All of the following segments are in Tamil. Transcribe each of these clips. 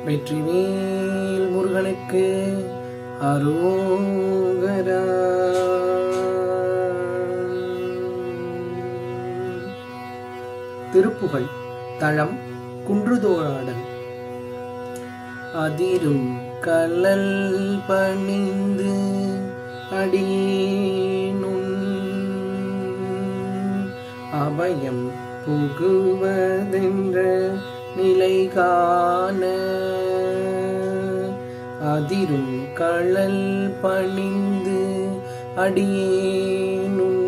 வெற்றிவேல் முருகனுக்கு அரோகரா. திருப்புகழ். தலம் குன்றுதோளாடல். அதிரும் கல்லல் பணிந்து அடியேனுன் அபயம் புகுவதென்ற நிலை காண. அதிரும் கழல் பணிந்து அடியேனுன்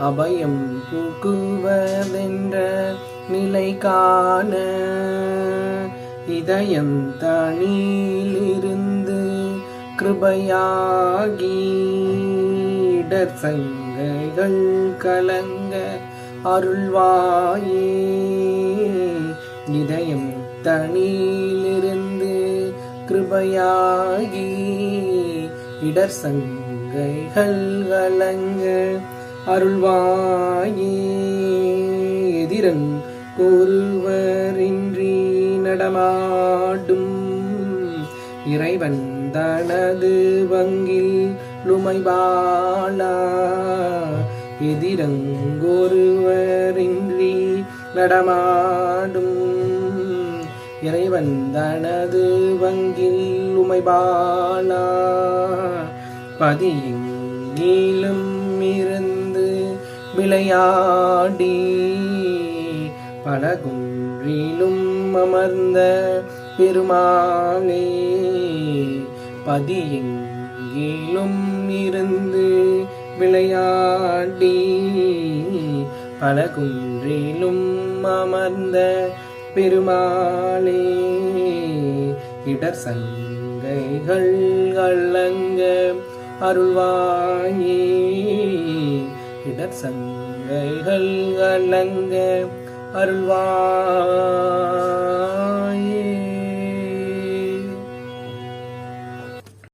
அபயம் புகுவதென்ற நிலை காண. இதயம் தனிலிருந்து கிருபையாகி இடர் சங்கைகள் கலங்க அருள்வாயே. இதயம் தனிலிருந்து கிருபையாகி இடர் சங்கைகள் கலங்க அருள்வாயே. எதிரங் ஒருவரின்றி நடமாடும் இறைவன் தனது வங்கில் லுமைபாலா. எதிரங்கொருவரின்றி நடமாடும் இறைவன் தனது வங்கில் லுமைபாலா. பதியெங்கிலும் இருந்து விளையாடி பலகுன்றிலும் அமர்ந்த பெருமாளே. பதியெங்கிலும் இருந்து விளையாடி பலகுன்றிலும் அமர்ந்த பெருமாளே. இடர் சங்கைகள் கலங்க அருள்வாயே. இடர் சங்கைகள் கலங்க அருள்வாயே.